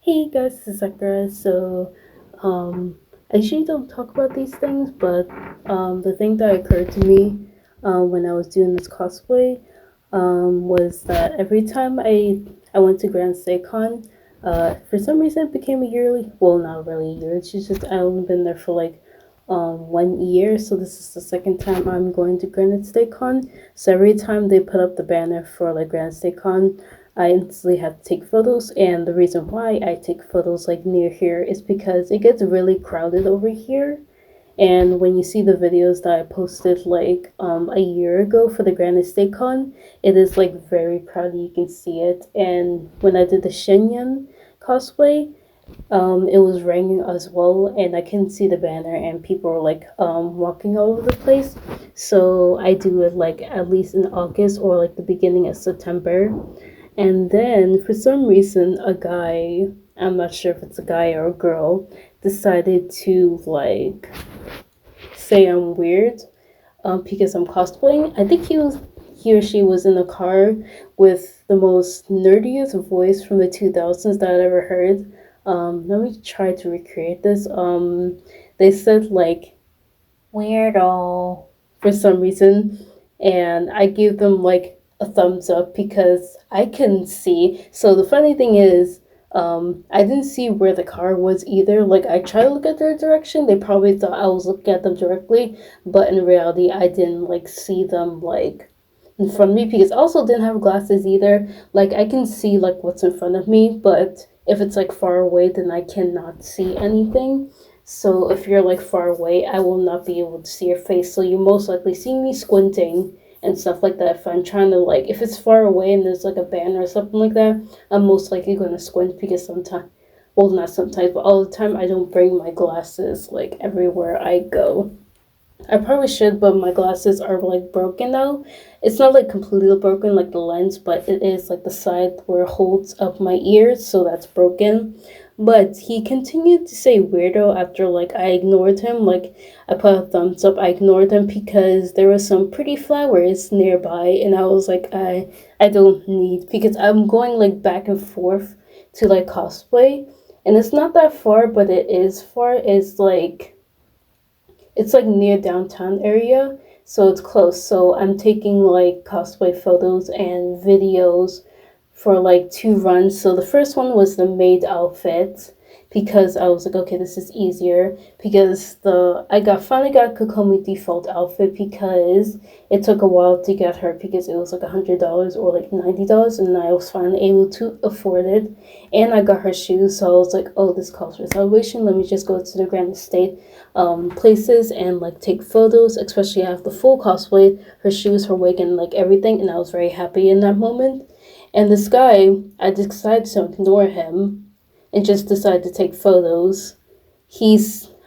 Hey guys, this is Sakura. I usually don't talk about these things, but the thing that occurred to me when I was doing this cosplay was that every time I went to Grand SayCon, for some reason it became a yearly. Well, not really a year. It's just I only been there for like 1 year, so this is the second time I'm going to Grand SayCon. So every time they put up the banner for like Grand SayCon, I instantly have to take photos, and the reason why I take photos like near here is because it gets really crowded over here. And when you see the videos that I posted like a year ago for the Grand Con, it is like very crowded. You can see it. And when I did the Shenyang cosplay, it was raining as well, and I couldn't see the banner, and people were like walking all over the place. So I do it like at least in August or like the beginning of September. And then for some reason, a guy, I'm not sure if it's a guy or a girl, decided to like say I'm weird because I'm cosplaying. I think he or she was in a car with the most nerdiest voice from the 2000s that I'd ever heard. Let me try to recreate this. They said like weirdo for some reason, and I gave them like a thumbs up because I couldn't see. So the funny thing is, I didn't see where the car was either. Like I tried to look at their direction, they probably thought I was looking at them directly, but in reality, I didn't like see them like in front of me because I also didn't have glasses either. Like I can see like what's in front of me, but if it's like far away, then I cannot see anything. So if you're like far away, I will not be able to see your face. So you most likely see me squinting and stuff like that. If I'm trying to like, if it's far away and there's like a banner or something like that, I'm most likely going to squint because sometimes, well, not sometimes, but all the time, I don't bring my glasses like everywhere I go. I probably should, but my glasses are like broken now. It's not like completely broken like the lens, but it is like the side where it holds up my ears, so that's broken. But he continued to say weirdo after like I ignored him. Like I put a thumbs up, I ignored him because there was some pretty flowers nearby, and I was like I don't need because I'm going like back and forth to like cosplay, and it's not that far, but it is far. It's like near downtown area, so it's close. So I'm taking like cosplay photos and videos for like two runs. So the first one was the maid outfit because I was like, okay, this is easier because the I got finally got Kokomi default outfit because it took a while to get her because it was like $100 or like $90, and I was finally able to afford it. And I got her shoes, so I was like, oh, this calls for celebration. Let me just go to the Grand Estate places and like take photos, especially after the full cosplay, her shoes, her wig, and like everything. And I was very happy in that moment. And this guy, I decided to ignore him and just decided to take photos.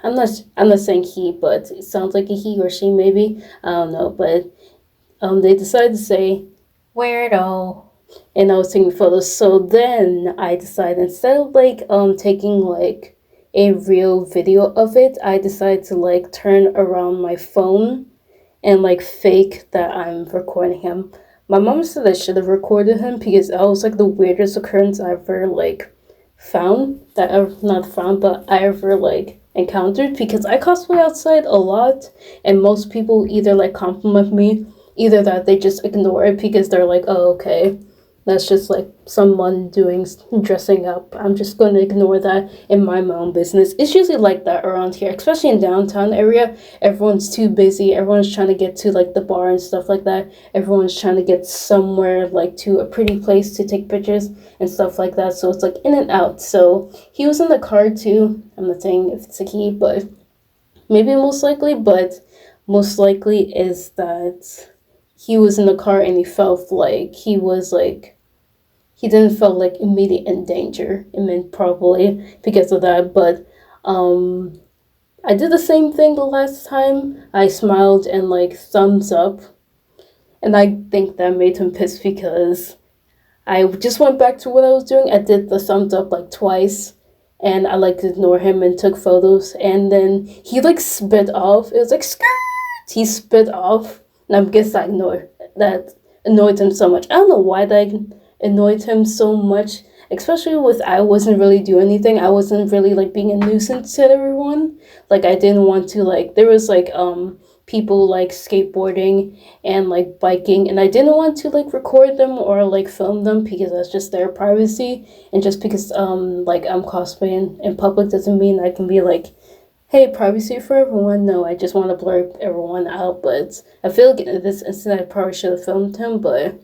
I'm not saying he, but it sounds like a he or she maybe. I don't know, but they decided to say weirdo, and I was taking photos. So then I decided instead of like taking like a real video of it, I decided to like turn around my phone and like fake that I'm recording him. My mom said I should have recorded him because that was like the weirdest occurrence I ever like found, that I've not found, but I ever like encountered because I cosplay outside a lot, and most people either like compliment me, either that they just ignore it because they're like, oh, okay, that's just like someone doing dressing up. I'm just going to ignore that in my own business. It's usually like that around here, especially in downtown area. Everyone's too busy. Everyone's trying to get to like the bar and stuff like that. Everyone's trying to get somewhere like to a pretty place to take pictures and stuff like that. So it's like in and out. So he was in the car too. I'm not saying if it's a he, but maybe most likely. But most likely is that he was in the car and he felt like he didn't feel like immediate in danger. I mean, probably because of that. But I did the same thing the last time. I smiled and like thumbs up, and I think that made him pissed because I just went back to what I was doing. I did the thumbs up like twice, and I like ignored him and took photos. And then he like spit off. It was like skirt. He spit off, and I guess that annoyed him so much. I don't know why that annoyed him so much, especially with I wasn't really doing anything. I wasn't really like being a nuisance to everyone. Like I didn't want to like there was like people like skateboarding and like biking, and I didn't want to like record them or like film them because that's just their privacy. And just because like I'm cosplaying in public doesn't mean I can be like, hey, privacy for everyone. No, I just want to blur everyone out. But I feel like in this instance I probably should have filmed him, but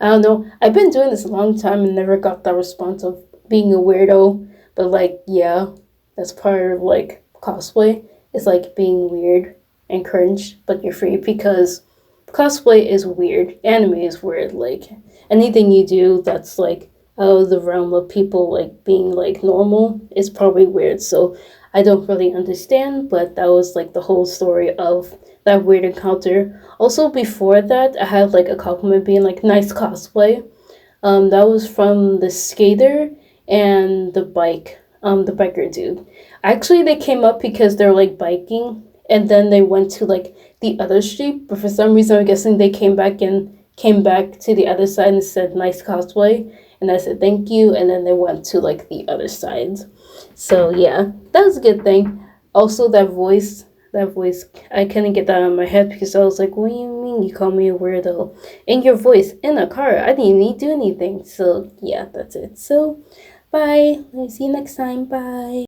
I don't know. I've been doing this a long time and never got that response of being a weirdo. But like, yeah, that's part of like cosplay. It's like being weird and cringe, but you're free because cosplay is weird. Anime is weird. Like anything you do that's like out of the realm of people like being like normal is probably weird. So I don't really understand, but that was like the whole story of that weird encounter. Also, before that, I had like a compliment being like nice cosplay. That was from the skater and the biker dude. Actually, they came up because they're like biking, and then they went to like the other street. But for some reason, I'm guessing they came back to the other side and said nice cosplay, and I said thank you, and then they went to like the other side. So yeah, that was a good thing. Also, that voice, I couldn't get that out of my head because I was like, what do you mean you call me a weirdo? And your voice in a car, I didn't even do anything. So yeah, that's it. So bye. See you next time. Bye.